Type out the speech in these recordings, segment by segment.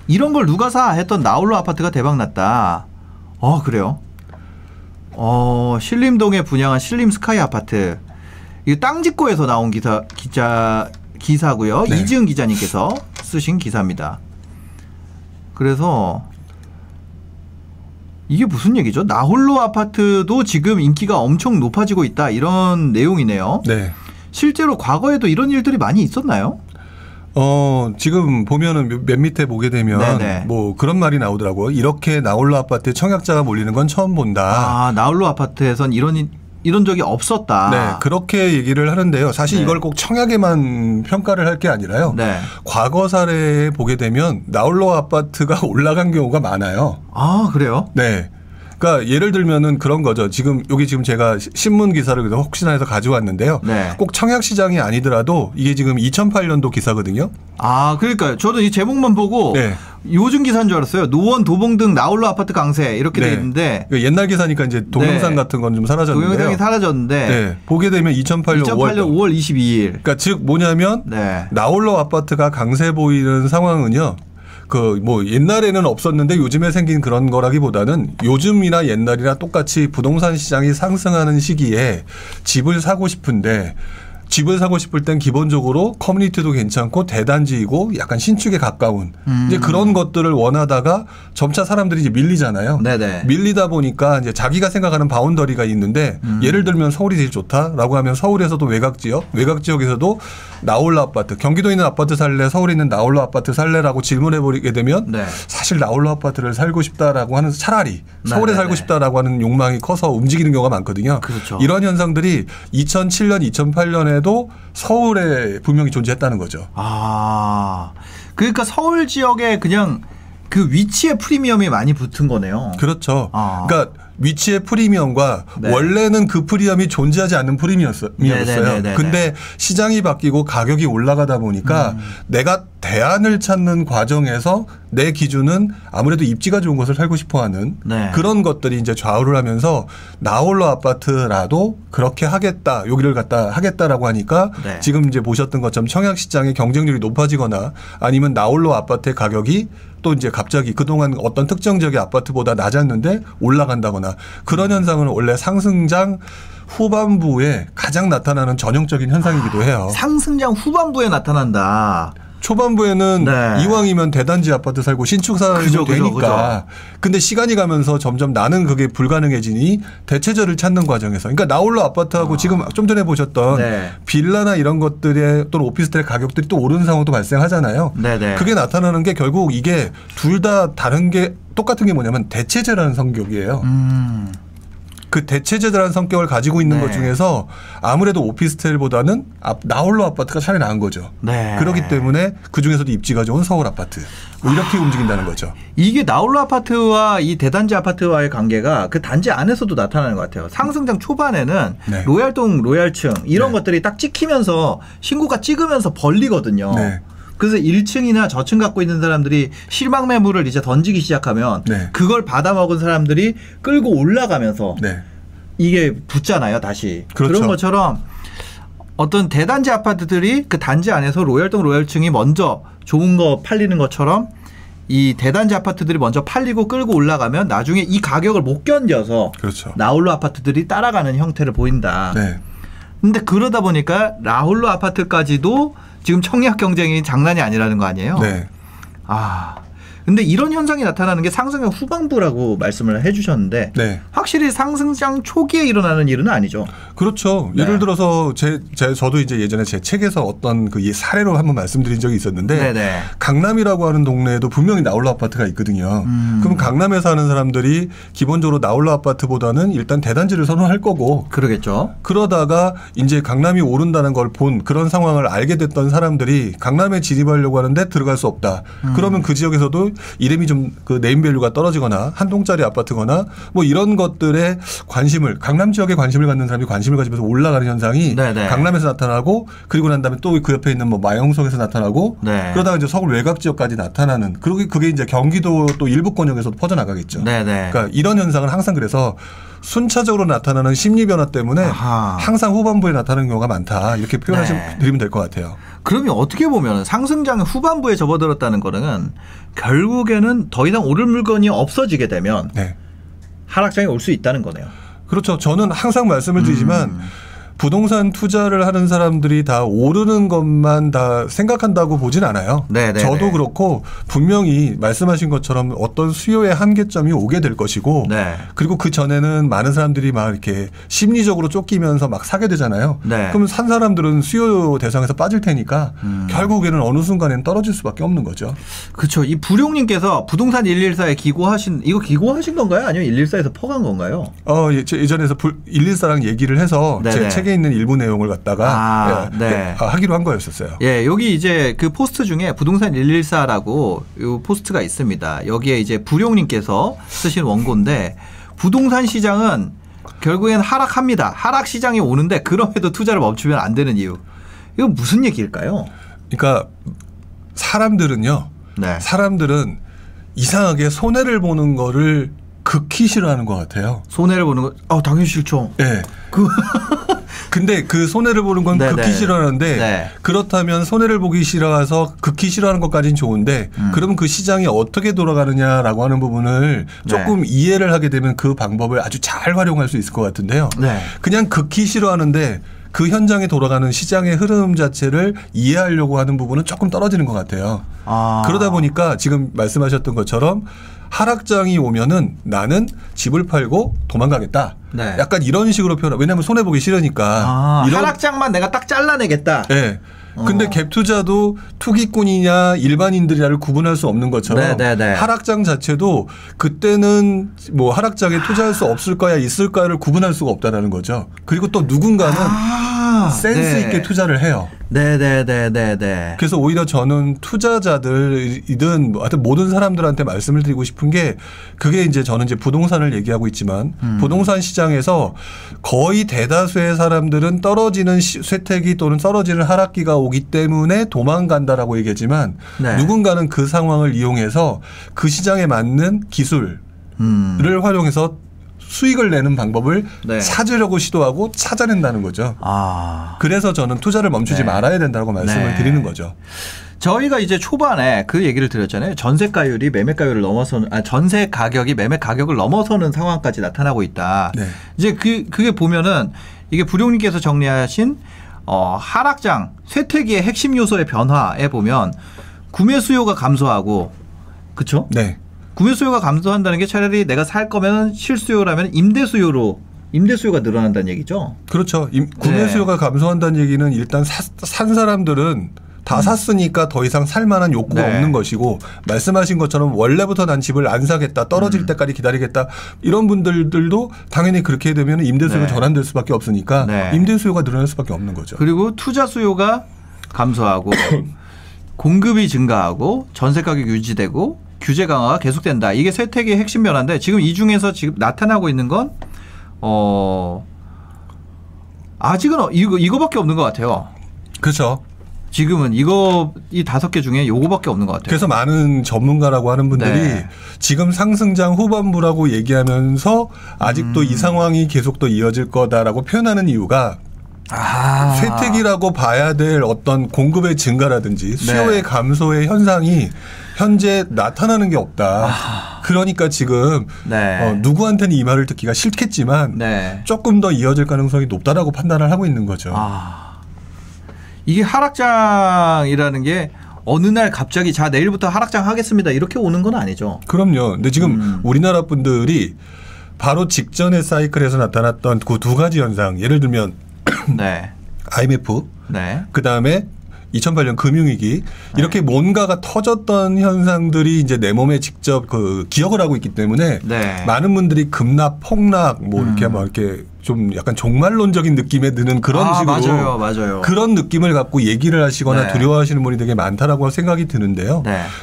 이런 걸 누가 사 했던 나홀로 아파트가 대박 났다. 그래요? 신림동에 분양한 신림 스카이 아파트. 이거 땅짓고에서 나온 기사고요. 네. 이지은 기자님께서 쓰신 기사입니다. 그래서 이게 무슨 얘기죠? 나홀로 아파트도 지금 인기가 엄청 높아지고 있다 이런 내용이네요. 네. 실제로 과거에도 이런 일들이 많이 있었나요? 지금 보면은 맨 밑에 보게 되면 네네. 뭐 그런 말이 나오더라고요. 이렇게 나홀로 아파트에 청약자가 몰리는 건 처음 본다. 나홀로 아파트에선 이런 적이 없었다. 네, 그렇게 얘기를 하는데요. 사실 네. 이걸 꼭 청약에만 평가를 할 게 아니라요. 네. 과거 사례에 보게 되면 나홀로 아파트가 올라간 경우가 많아요. 그래요? 네. 그러니까 예를 들면은 그런 거죠. 지금 제가 신문 기사를 그래서 혹시나 해서 가져왔는데요. 네. 꼭 청약 시장이 아니더라도 이게 지금 2008년도 기사거든요. 그러니까요. 저도 이 제목만 보고 네. 요즘 기사인 줄 알았어요. 노원 도봉 등 나홀로 아파트 강세 이렇게 돼 있는데 옛날 기사니까 이제 동영상 같은 건 좀 사라졌는데요. 동영상이 사라졌는데 네. 보게 되면 2008년 5월 22일. 그러니까 즉 뭐냐면 나홀로 아파트가 강세 보이는 상황은요. 뭐 옛날에는 없었는데 요즘에 생긴 그런 거라기보다는 요즘이나 옛날이나 똑같이 부동산 시장이 상승하는 시기에 집을 사고 싶은데 집을 사고 싶을 땐 기본적으로 커뮤니티도 괜찮고 대단지이고 약간 신축에 가까운 이제 그런 것들을 원하다가 점차 사람들이 이제 밀리잖아요. 네네. 밀리다 보니까 이제 자기가 생각하는 바운더리가 있는데 예를 들면 서울이 제일 좋다라고 하면 서울에서도 외곽 지역에서도 나홀로 아파트, 경기도에 있는 아파트 살래, 서울에 있는 나홀로 아파트 살래라고 질문해 버리게 되면 사실 나홀로 아파트를 살고 싶다라고 하는 차라리 서울에 살고 싶다라고 하는 욕망이 커서 움직이는 경우가 많거든요. 그렇죠. 이런 현상들이 2007년, 2008년에도 서울에 분명히 존재했다는 거죠. 그러니까 서울 지역에 그냥 그 위치에 프리미엄이 많이 붙은 거네요. 그렇죠. 그러니까 위치의 프리미엄과 원래는 그 프리미엄이 존재하지 않는 프리미엄이었어요. 근데 시장이 바뀌고 가격이 올라가다 보니까 내가 대안을 찾는 과정에서 내 기준은 아무래도 입지가 좋은 곳을 살고 싶어하는 그런 것들이 이제 좌우를 하면서 나홀로 아파트라도 그렇게 하겠다, 여기를 갖다 하겠다라고 하니까 지금 이제 보셨던 것처럼 청약 시장의 경쟁률이 높아지거나 아니면 나홀로 아파트의 가격이 또 이제 갑자기 그동안 어떤 특정 지역의 아파트보다 낮았는데 올라간다거나 그런 현상은 원래 상승장 후반부에 가장 나타나는 전형적인 현상이기도 해요. 상승장 후반부에 나타난다. 초반부에는 이왕이면 대단지 아파트 살고 신축 살고 되니까. 근데 시간이 가면서 점점 나는 그게 불가능해지니 대체제를 찾는 과정에서. 그러니까 나홀로 아파트하고 지금 좀 전에 보셨던 빌라나 이런 것들의 또는 오피스텔 가격들이 또 오르는 상황도 발생하잖아요. 그게 나타나는 게 결국 이게 둘 다 다른 게 똑같은 게 뭐냐면 대체제라는 성격이에요. 그 대체제라는 성격을 가지고 있는 것 중에서 아무래도 오피스텔보다는 나홀로 아파트가 차라리 나은 거죠. 그렇기 때문에 그중에서도 입지가 좋은 서울 아파트 뭐 이렇게 움직인다는 거죠. 이게 나홀로 아파트와 이 대단지 아파트와의 관계가 그 단지 안에서도 나타나는 것 같아요. 상승장 초반에는 로얄동 로얄층 이런 것들이 딱 찍히면서 신고가 찍으면서 벌리거든요. 그래서 1층이나 저층 갖고 있는 사람들이 실망 매물을 이제 던지기 시작하면 그걸 받아먹은 사람들이 끌고 올라가면서 이게 붙잖아요, 다시. 그런 것처럼 어떤 대단지 아파트들이 그 단지 안에서 로얄동 로얄층이 먼저 좋은 거 팔리는 것처럼 이 대단지 아파트들이 먼저 팔리고 끌고 올라가면 나중에 이 가격을 못 견뎌서 나홀로 아파트들이 따라가는 형태를 보인다. 근데 그러다 보니까 나홀로 아파트까지도 지금 청약 경쟁이 장난이 아니라는 거 아니에요? 근데 이런 현상이 나타나는 게 상승의 후반부라고 말씀을 해 주셨는데 확실히 상승장 초기에 일어나는 일은 아니죠. 그렇죠. 예를 들어서 저도 이제 예전에 제 책에서 어떤 그 사례로 한번 말씀드린 적이 있었는데 강남이라고 하는 동네에도 분명히 나홀로 아파트가 있거든요. 그럼 강남에 사는 사람들이 기본적으로 나홀로 아파트보다는 일단 대단지를 선호할 거고 그러겠죠. 그러다가 이제 강남이 오른다는 걸 본 그런 상황을 알게 됐던 사람들이 강남에 진입하려고 하는데 들어갈 수 없다. 그러면 그 지역에서도 이름이 좀 그 네임밸류가 떨어지거나 한 동짜리 아파트거나 뭐 이런 것들에 관심을 강남 지역에 관심을 갖는 사람이 관심을 가지면서 올라가는 현상이 강남에서 나타나고 그리고 난 다음에 또 그 옆에 있는 뭐 마영석에서 나타나고 그러다가 이제 서울 외곽 지역까지 나타나는 그리고 그게 이제 경기도 또 일부 권역에서도 퍼져나가겠죠. 그러니까 이런 현상은 항상 그래서 순차적으로 나타나는 심리 변화 때문에 항상 후반부에 나타나는 경우가 많다. 이렇게 표현하시면 드리면 될 것 같아요. 그러면 어떻게 보면 상승장 후반부에 접어들었다는 거는 결국에는 더 이상 오를 물건이 없어지게 되면 하락장이 올 수 있다는 거네요. 그렇죠. 저는 항상 말씀을 드리지만 부동산 투자를 하는 사람들이 다 오르는 것만 다 생각한다고 보진 않아요. 네네네. 저도 그렇고 분명히 말씀하신 것처럼 어떤 수요의 한계점이 오게 될 것이고 그리고 그 전에는 많은 사람들이 막 이렇게 심리적으로 쫓기면서 막 사게 되잖아요. 그럼 산 사람들은 수요 대상에서 빠질 테니까 결국에는 어느 순간에는 떨어질 수밖에 없는 거죠. 그렇죠. 이 부룡님께서 부동산 114에 이거 기고하신 건가요? 아니면 114에서 퍼간 건가요? 예전에서 114랑 얘기를 해서 제 책에 있는 일부 내용을 갖다가 하기로 한 거였었어요. 예, 여기 이제 그 포스트 중에 부동산 114라고 요 포스트가 있습니다. 여기에 이제 부룡님께서 쓰신 원고인데 부동산 시장은 결국엔 하락합니다. 하락 시장이 오는데 그럼에도 투자를 멈추면 안 되는 이유. 이건 무슨 얘기일까요? 그러니까 사람들은요. 사람들은 이상하게 손해를 보는 거를 극히 싫어하는 것 같아요. 손해를 보는 거? 당연히 싫죠. 네. 근데 그 손해를 보는 건 극히 싫어하는데 그렇다면 손해를 보기 싫어서 극히 싫어하는 것까지는 좋은데 그러면 그 시장이 어떻게 돌아가느냐라고 하는 부분을 조금 이해를 하게 되면 그 방법을 아주 잘 활용할 수 있을 것 같은데요. 그냥 극히 싫어하는데 그 현장에 돌아가는 시장의 흐름 자체를 이해하려고 하는 부분은 조금 떨어지는 것 같아요. 그러다 보니까 지금 말씀하셨던 것처럼 하락장이 오면은 나는 집을 팔고 도망가겠다. 약간 이런 식으로 표현하고 왜냐하면 손해보기 싫으니까. 하락장만 내가 딱 잘라내겠다. 네. 근데 갭 투자도 투기꾼이냐 일반인들이냐를 구분할 수 없는 것처럼 하락장 자체도 그때는 뭐 하락장에 투자할 수 없을까야 있을까를 구분할 수가 없다라는 거죠. 그리고 또 누군가는 센스 있게 투자를 해요. 그래서 오히려 저는 투자자들이든 하여튼 모든 사람들한테 말씀을 드리고 싶은 게 그게 이제 저는 이제 부동산을 얘기하고 있지만 부동산 시장에서 거의 대다수의 사람들은 떨어지는 쇠퇴기 또는 떨어지는 하락기가 오기 때문에 도망간다라고 얘기하지만 누군가는 그 상황을 이용해서 그 시장에 맞는 기술을 활용해서 수익을 내는 방법을 찾으려고 시도하고 찾아낸다는 거죠. 그래서 저는 투자를 멈추지 말아야 된다고 말씀을 드리는 거죠. 저희가 이제 초반에 그 얘기를 드렸잖아요. 전세가율이 매매가율을 넘어서는 전세 가격이 매매 가격을 넘어서는 상황까지 나타나고 있다. 이제 그게 보면은 이게 부룡님께서 정리하신 하락장 쇠퇴기의 핵심 요소의 변화에 보면 구매 수요가 감소하고 그렇죠? 구매 수요가 감소한다는 게 차라리 내가 살 거면 실수요라면 임대 수요가 늘어난다는 얘기죠. 그렇죠. 구매 수요가 감소한다는 얘기는 일단 산 사람들은 다 샀으니까 더 이상 살 만한 욕구가 없는 것이고 말씀하신 것처럼 원래부터 난 집을 안 사겠다 떨어질 때까지 기다리겠다 이런 분들도 당연히 그렇게 되면 임대 수요가 전환될 수밖에 없으니까 임대 수요가 늘어날 수밖에 없는 거죠. 그리고 투자 수요가 감소하고 공급이 증가하고 전세 가격이 유지되고 규제 강화가 계속된다. 이게 쇠퇴기의 핵심 변화인데 지금 이 중에서 지금 나타나고 있는 건 아직은 이거밖에 없는 것 같아요. 그렇죠. 지금은 이 5개 중에 요거밖에 없는 것 같아요. 그래서 많은 전문가라고 하는 분들이 지금 상승장 후반부라고 얘기하면서 아직도 이 상황이 계속 또 이어질 거다라고 표현하는 이유가 쇠퇴기라고 봐야 될 어떤 공급의 증가라든지 수요의 감소의 현상이 현재 나타나는 게 없다. 그러니까 지금 누구한테는 이 말을 듣기가 싫겠지만 조금 더 이어질 가능성이 높다라고 판단을 하고 있는 거죠. 이게 하락장이라는 게 어느 날 갑자기 자 내일부터 하락장 하겠습니다 이렇게 오는 건 아니죠. 그럼요. 근데 지금 우리나라 분들이 바로 직전의 사이클에서 나타났던 그 두 가지 현상 예를 들면 IMF 그다음에 2008년 금융위기 이렇게 뭔가가 터졌던 현상들이 이제 내 몸에 직접 그 기억을 하고 있기 때문에 많은 분들이 급락, 폭락 뭐 이렇게 막 이렇게 좀 약간 종말론적인 느낌에 드는 그런 식으로 맞아요. 그런 느낌을 갖고 얘기를 하시거나 두려워하시는 분이 되게 많다라고 생각이 드는데요.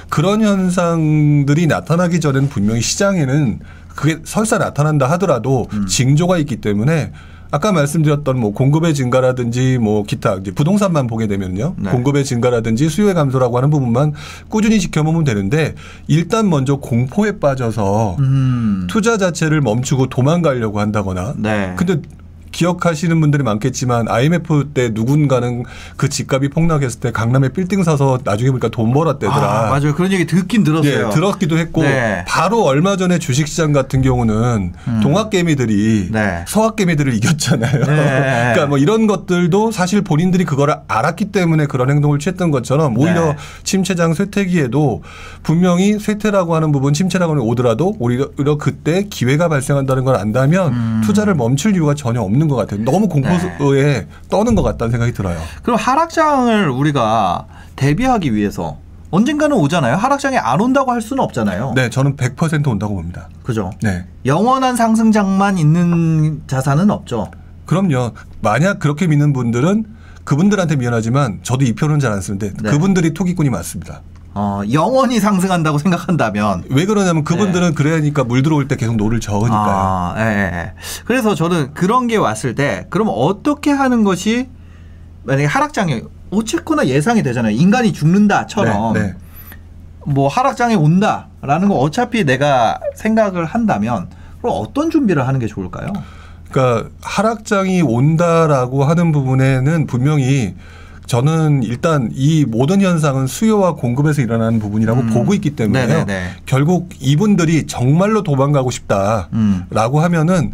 그런 현상들이 나타나기 전에는 분명히 시장에는 그게 설사 나타난다 하더라도 징조가 있기 때문에 아까 말씀드렸던 뭐 공급의 증가라든지 뭐 기타 이제 부동산만 보게 되면요. 네. 공급의 증가라든지 수요의 감소라고 하는 부분만 꾸준히 지켜보면 되는데 일단 먼저 공포에 빠져서 투자 자체를 멈추고 도망가려고 한다거나 네. 근데 기억하시는 분들이 많겠지만 IMF 때 누군가는 그 집값이 폭락했을 때 강남에 빌딩 사서 나중에 보니까 돈 벌었대더라. 맞아요. 그런 얘기 듣긴 들었어요. 네, 들었기도 했고 네. 바로 얼마 전에 주식시장 같은 경우는 동학개미들이 네. 서학개미들을 이겼잖아요. 네. 그러니까 뭐 이런 것들도 사실 본인들이 그걸 알았기 때문에 그런 행동을 취했던 것처럼 오히려 네. 침체장 쇠퇴기에도 분명히 쇠퇴라고 하는 부분 침체라고 오더라도 오히려 그때 기회가 발생한다는 걸 안다면 투자를 멈출 이유가 전혀 없는 것 같아요. 너무 공포에 네. 떠는 것 같다는 생각이 들어요. 그럼 하락장을 우리가 대비하기 위해서 언젠가는 오잖아요. 하락장에 안 온다고 할 수는 없잖아요. 네, 저는 100% 온다고 봅니다. 그죠? 네. 영원한 상승장만 있는 자산은 없죠. 그럼요. 만약 그렇게 믿는 분들은 그분들한테 미안하지만 저도 이 표현은 잘 안 쓰는데 네. 그분들이 토기꾼이 맞습니다. 영원히 상승한다고 생각한다면 왜 그러냐면 그분들은 네. 그러니까 물 들어올 때 계속 노를 저으니까요. 네. 그래서 저는 그런 게 왔을 때 그럼 어떻게 하는 것이 만약에 하락장에 어쨌거나 예상이 되잖아요. 인간이 죽는다처럼 네, 네. 뭐 하락장에 온다라는 거 어차피 내가 생각을 한다면 그럼 어떤 준비를 하는 게 좋을까요? 그러니까 하락장이 온다라고 하는 부분에는 분명히 저는 일단 이 모든 현상은 수요와 공급에서 일어나는 부분이라고 보고 있기 때문에요. 결국 이분들이 정말로 도망가고 싶다라고 하면은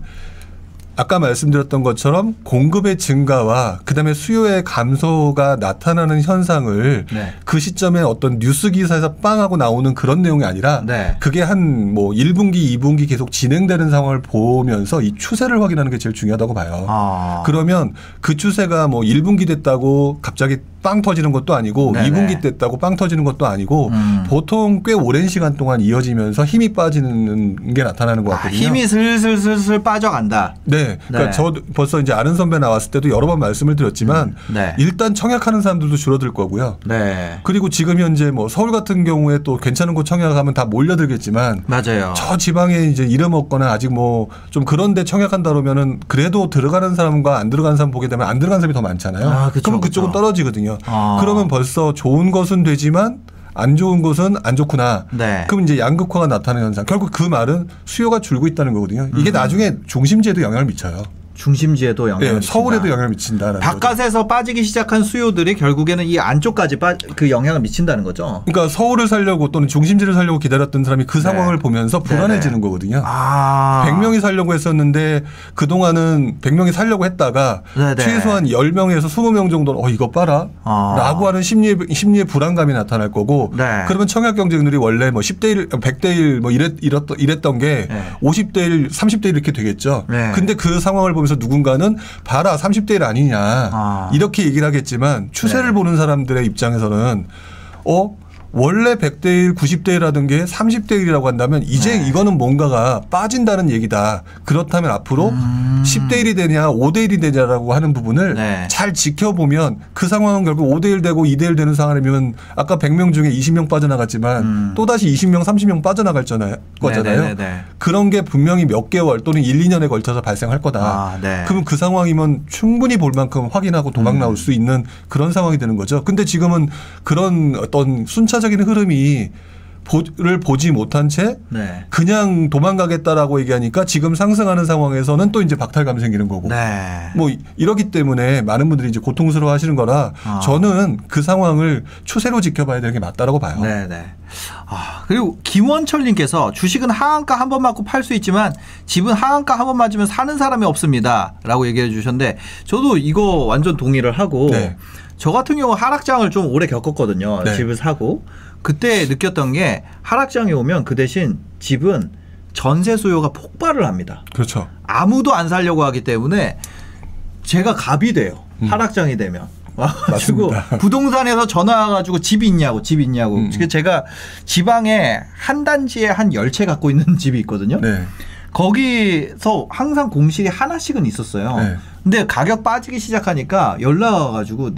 아까 말씀드렸던 것처럼 공급의 증가와 그다음에 수요의 감소가 나타나는 현상을 네. 그 시점에 어떤 뉴스 기사에서 빵 하고 나오는 그런 내용이 아니라 네. 그게 한 뭐 1분기, 2분기 계속 진행되는 상황을 보면서 이 추세를 확인하는 게 제일 중요하다고 봐요. 그러면 그 추세가 뭐 1분기 됐다고 갑자기 빵 터지는 것도 아니고 네네. 2분기 됐다고 빵 터지는 것도 아니고 보통 꽤 오랜 시간 동안 이어지면서 힘이 빠지는 게 나타나는 것 같거든요. 힘이 슬슬 빠져간다. 네. 그러니까 저 벌써 이제 아는 선배 나왔을 때도 여러 번 말씀을 드렸지만 네. 일단 청약하는 사람들도 줄어들 거고요. 네. 그리고 지금 현재 뭐 서울 같은 경우에 또 괜찮은 곳 청약하면 다 몰려들겠지만 맞아요. 저 지방에 이제 이름 없거나 아직 뭐 좀 그런데 청약한다 그러면은 그래도 들어가는 사람과 안 들어가는 사람 보게 되면 안 들어가는 사람이 더 많잖아요. 그러면 그쪽은 떨어지거든요. 그러면 벌써 좋은 것은 되지만 안 좋은 것은 안 좋구나. 네. 그럼 이제 양극화가 나타나는 현상. 결국 그 말은 수요가 줄고 있다는 거거든요. 이게 나중에 중심지에도 영향을 미쳐요. 중심지에도 영향을 미친다. 서울에도 영향을 미친다는 바깥에서 거죠. 빠지기 시작한 수요들이 결국에는 이 안쪽까지 그 영향을 미친다는 거죠. 그러니까 서울을 살려고 또는 중심지를 살려고 기다렸던 사람이 그 상황을 보면서 불안해지는 거거든요. 100명이 살려고 했었는데 그동안은 100명이 살려고 했다가 최소한 10명에서 20명 정도는 이거 봐라 라고 하는 심리의 불안감이 나타날 거고 그러면 청약 경쟁률이 원래 뭐 10대 1, 100대 1 뭐 이랬던 게 50대 1, 30대 1 이렇게 되겠죠. 근데 그 상황을 보면서 누군가는 봐라 30대 1 아니냐 이렇게 얘기를 하겠지만 추세를 보는 사람들의 입장에서는 원래 100대 1, 90대 1 하던 게 30대 1이라고 한다면 이제 이거는 뭔가가 빠진다는 얘기다. 그렇다면 앞으로 10대 1이 되냐 5대 1이 되냐라고 하는 부분을 잘 지켜보면 그 상황은 결국 5대 1 되고 2대 1 되는 상황이면 아까 100명 중에 20명 빠져나갔지만 또다시 20명 30명 빠져나갈 거잖아요. 그런 게 분명히 몇 개월 또는 1, 2년에 걸쳐서 발생할 거다. 그럼 그 상황이면 충분히 볼 만큼 확인하고 도망 나올 수 있는 그런 상황이 되는 거죠. 근데 지금은 그런 어떤 순차적인 흐름이 를 보지 못한 채 그냥 도망가겠다라고 얘기하니까 지금 상승하는 상황에서는 또 이제 박탈감이 생기는 거고 뭐 이러기 때문에 많은 분들이 이제 고통스러워 하시는 거라 저는 그 상황을 추세로 지켜봐야 되는 게 맞다라고 봐요. 그리고 김원철님께서 주식은 하한가 한 번 맞고 팔 수 있지만 집은 하한가 한 번 맞으면 사는 사람이 없습니다 라고 얘기해 주셨는데 저도 이거 완전 동의를 하고 저 같은 경우 하락장을 좀 오래 겪었거든요. 집을 사고. 그때 느꼈던 게 하락장이 오면 그 대신 집은 전세 수요가 폭발을 합니다. 그렇죠. 아무도 안 살려고 하기 때문에 제가 갑이 돼요. 하락장이 되면. 와가지고 부동산에서 전화 와가지고 집이 있냐고. 제가 지방에 한 단지에 한 10채 갖고 있는 집이 있거든요. 거기서 항상 공실이 하나씩은 있었어요. 근데 가격 빠지기 시작하니까 연락 와가지고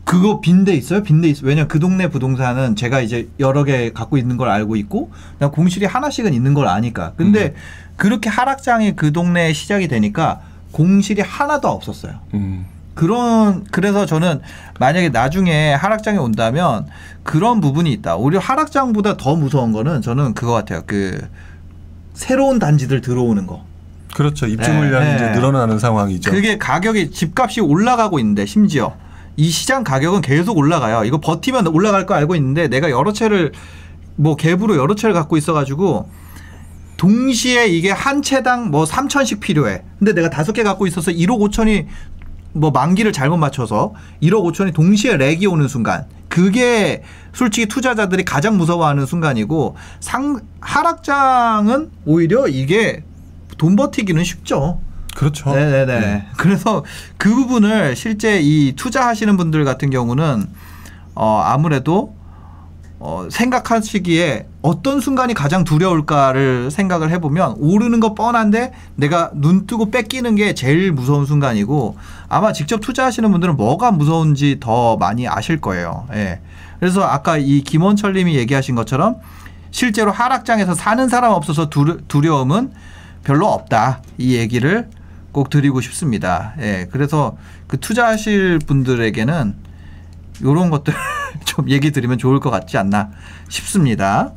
그거 빈대 있어요? 왜냐면 그 동네 부동산은 제가 이제 여러 개 갖고 있는 걸 알고 있고 그냥 공실이 하나씩은 있는 걸 아니까. 근데 그렇게 하락장이 그 동네에 시작이 되니까 공실이 하나도 없었어요. 그래서 저는 만약에 나중에 하락장이 온다면 그런 부분이 있다. 오히려 하락장보다 더 무서운 거는 저는 그거 같아요. 그 새로운 단지들 들어오는 거. 그렇죠. 입주 물량이 이제 늘어나는 상황이죠. 그게 가격이 집값이 올라가고 있는데 심지어 이 시장 가격은 계속 올라가요. 이거 버티면 올라갈 거 알고 있는데 내가 여러 채를 뭐 갭으로 여러 채를 갖고 있어가지고 동시에 이게 한 채당 뭐 3천씩 필요해. 근데 내가 5개 갖고 있어서 1억 5천이 뭐 만기를 잘못 맞춰서 1억 5천이 동시에 렉이 오는 순간 그게 솔직히 투자자들이 가장 무서워하는 순간이고 하락장은 오히려 이게 돈 버티기는 쉽죠. 그렇죠. 네네네. 네. 그래서 그 부분을 실제 이 투자하시는 분들 같은 경우는 아무래도 생각하시기에 어떤 순간이 가장 두려울까를 생각을 해보면 오르는 거 뻔한데 내가 눈 뜨고 뺏기는 게 제일 무서운 순간이고 아마 직접 투자하시는 분들은 뭐가 무서운지 더 많이 아실 거예요. 예. 그래서 아까 이 김원철 님이 얘기하신 것처럼 실제로 하락장에서 사는 사람 없어서 두려움은 별로 없다. 이 얘기를 꼭 드리고 싶습니다. 예. 그래서 그 투자하실 분들에게는 이런 것들 좀 얘기 드리면 좋을 것 같지 않나 싶습니다.